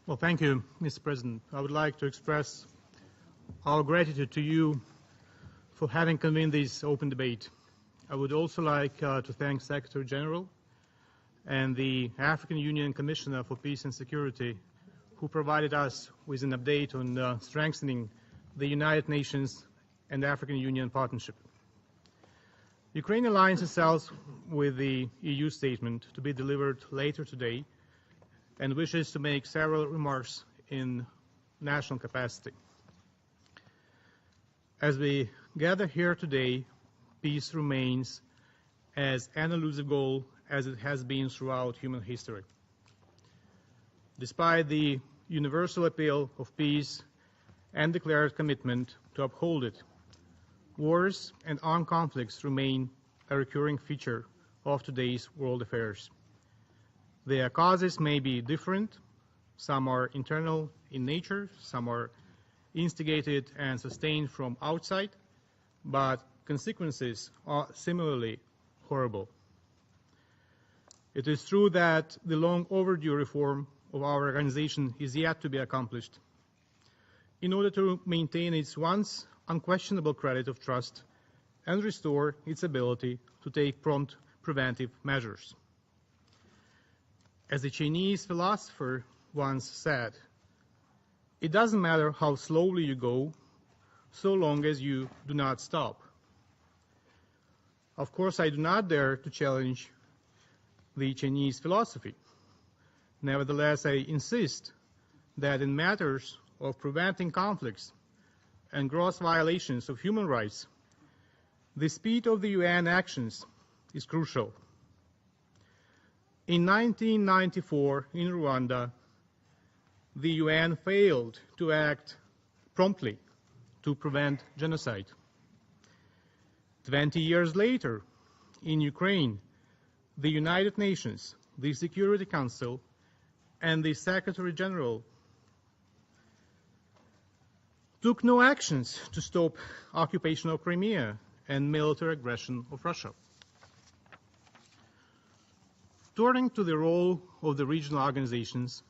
Well, thank you, Mr. President. I would like to express our gratitude to you for having convened this open debate. I would also like to thank Secretary General and the African Union Commissioner for Peace and Security, who provided us with an update on strengthening the United Nations and African Union partnership. Ukraine aligns itself with the EU statement to be delivered later today and wishes to make several remarks in national capacity. As we gather here today, peace remains as an elusive goal as it has been throughout human history. Despite the universal appeal of peace and declared commitment to uphold it, wars and armed conflicts remain a recurring feature of today's world affairs. Their causes may be different. Some are internal in nature, some are instigated and sustained from outside, but consequences are similarly horrible. It is true that the long overdue reform of our organization is yet to be accomplished. In order to maintain its once unquestionable credit of trust and restore its ability to take prompt preventive measures. As a Chinese philosopher once said, "It doesn't matter how slowly you go, so long as you do not stop." Of course, I do not dare to challenge the Chinese philosophy. Nevertheless, I insist that in matters of preventing conflicts and gross violations of human rights, the speed of the UN actions is crucial. In 1994, in Rwanda, the UN failed to act promptly to prevent genocide. 20 years later, in Ukraine, the United Nations, the Security Council, and the Secretary General took no actions to stop occupation of Crimea and military aggression of Russia. Turning to the role of the regional organizations,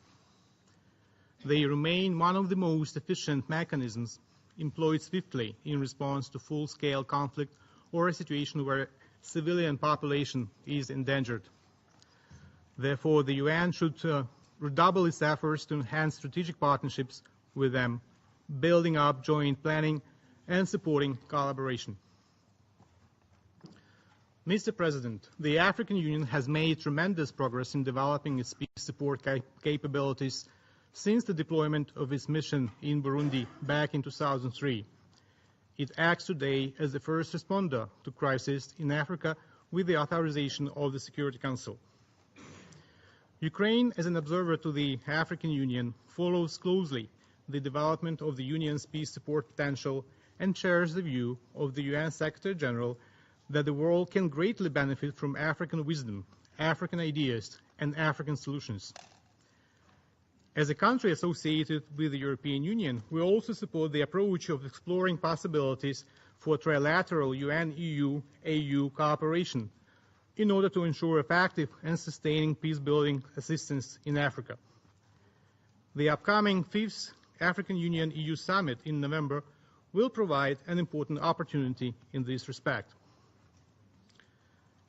they remain one of the most efficient mechanisms employed swiftly in response to full-scale conflict or a situation where civilian population is endangered. Therefore, the UN should redouble its efforts to enhance strategic partnerships with them, building up joint planning and supporting collaboration. Mr. President, the African Union has made tremendous progress in developing its peace support capabilities since the deployment of its mission in Burundi back in 2003. It acts today as the first responder to crises in Africa with the authorization of the Security Council. Ukraine, as an observer to the African Union, follows closely the development of the Union's peace support potential and shares the view of the UN Secretary General that the world can greatly benefit from African wisdom, African ideas, and African solutions. As a country associated with the European Union, we also support the approach of exploring possibilities for trilateral UN-EU-AU cooperation in order to ensure effective and sustaining peace-building assistance in Africa. The upcoming 5th African Union-EU Summit in November will provide an important opportunity in this respect.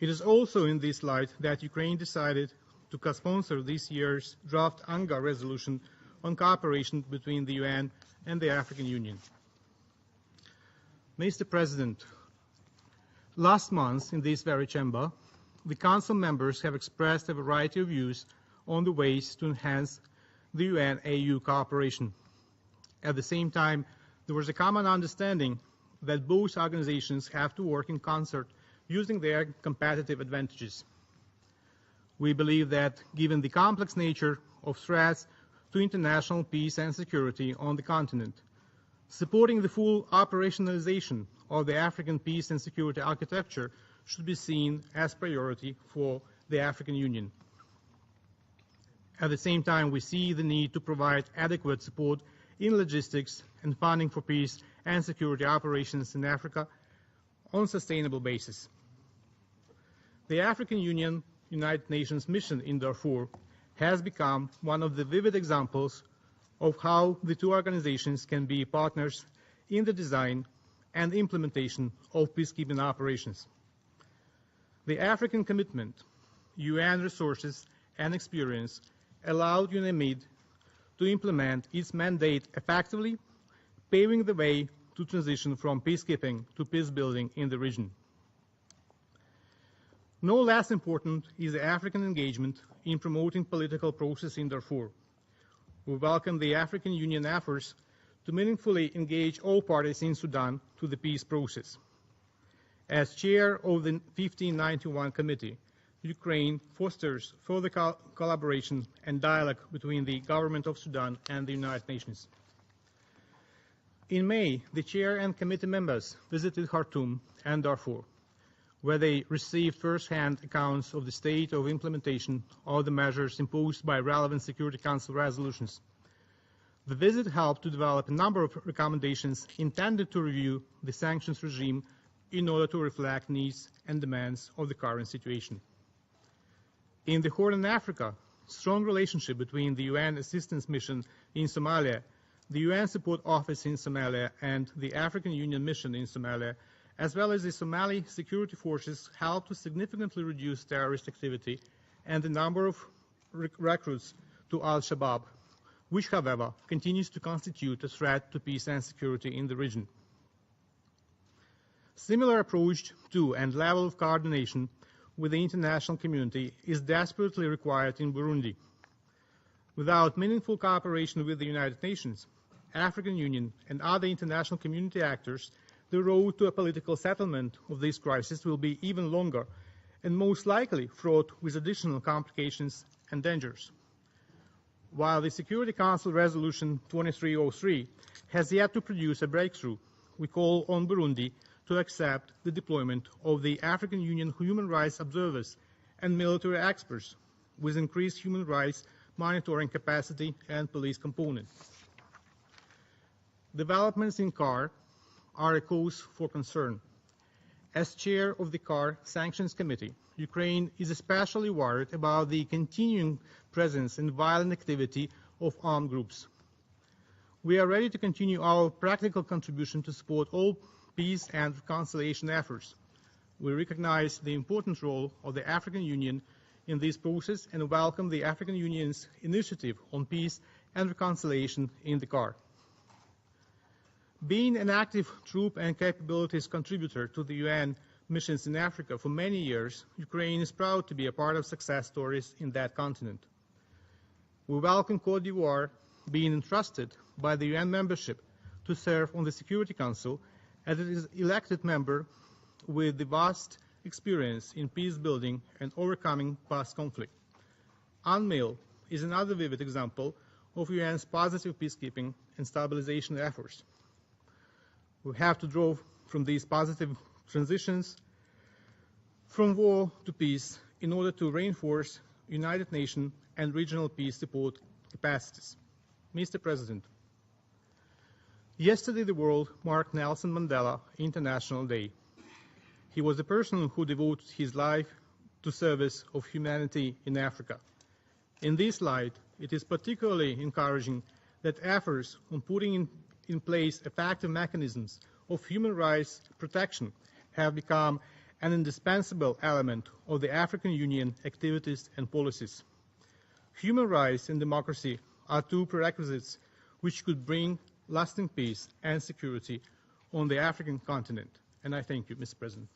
It is also in this light that Ukraine decided to co-sponsor this year's draft UNGA resolution on cooperation between the UN and the African Union. Mr. President, last month in this very chamber, the Council members have expressed a variety of views on the ways to enhance the UN-AU cooperation. At the same time, there was a common understanding that both organizations have to work in concert using their competitive advantages. We believe that given the complex nature of threats to international peace and security on the continent, supporting the full operationalization of the African peace and security architecture should be seen as priority for the African Union. At the same time, we see the need to provide adequate support in logistics and funding for peace and security operations in Africa on a sustainable basis. The African Union United Nations mission in Darfur has become one of the vivid examples of how the two organizations can be partners in the design and implementation of peacekeeping operations. The African commitment, UN resources, and experience allowed UNAMID to implement its mandate effectively, paving the way to transition from peacekeeping to peace-building in the region. No less important is the African engagement in promoting political process in Darfur. We welcome the African Union efforts to meaningfully engage all parties in Sudan to the peace process. As chair of the 1591 Committee, Ukraine fosters further collaboration and dialogue between the government of Sudan and the United Nations. In May, the chair and committee members visited Khartoum and Darfur, where they received first-hand accounts of the state of implementation of the measures imposed by relevant Security Council resolutions. The visit helped to develop a number of recommendations intended to review the sanctions regime in order to reflect needs and demands of the current situation. In the Horn of Africa, strong relationship between the UN Assistance Mission in Somalia, the UN Support Office in Somalia, and the African Union Mission in Somalia, as well as the Somali security forces, helped to significantly reduce terrorist activity and the number of recruits to Al-Shabaab, which, however, continues to constitute a threat to peace and security in the region. Similar approach to and level of coordination with the international community is desperately required in Burundi. Without meaningful cooperation with the United Nations, African Union, and other international community actors, the road to a political settlement of this crisis will be even longer and most likely fraught with additional complications and dangers. While the Security Council Resolution 2303 has yet to produce a breakthrough, we call on Burundi to accept the deployment of the African Union human rights observers and military experts with increased human rights monitoring capacity and police component. Developments in CAR are a cause for concern. As chair of the CAR Sanctions Committee, Ukraine is especially worried about the continuing presence and violent activity of armed groups. We are ready to continue our practical contribution to support all peace and reconciliation efforts. We recognize the important role of the African Union in this process and welcome the African Union's initiative on peace and reconciliation in the CAR. Being an active troop and capabilities contributor to the UN missions in Africa for many years, Ukraine is proud to be a part of success stories in that continent. We welcome Côte d'Ivoire being entrusted by the UN membership to serve on the Security Council, as it is elected member with the vast experience in peace building and overcoming past conflict. UNMIL is another vivid example of UN's positive peacekeeping and stabilization efforts. We have to draw from these positive transitions from war to peace in order to reinforce United Nations and regional peace support capacities. Mr. President, yesterday the world marked Nelson Mandela International Day. He was a person who devoted his life to service of humanity in Africa. In this light, it is particularly encouraging that efforts on putting in place effective mechanisms of human rights protection have become an indispensable element of the African Union activities and policies. Human rights and democracy are two prerequisites which could bring lasting peace and security on the African continent. And I thank you, Mr. President.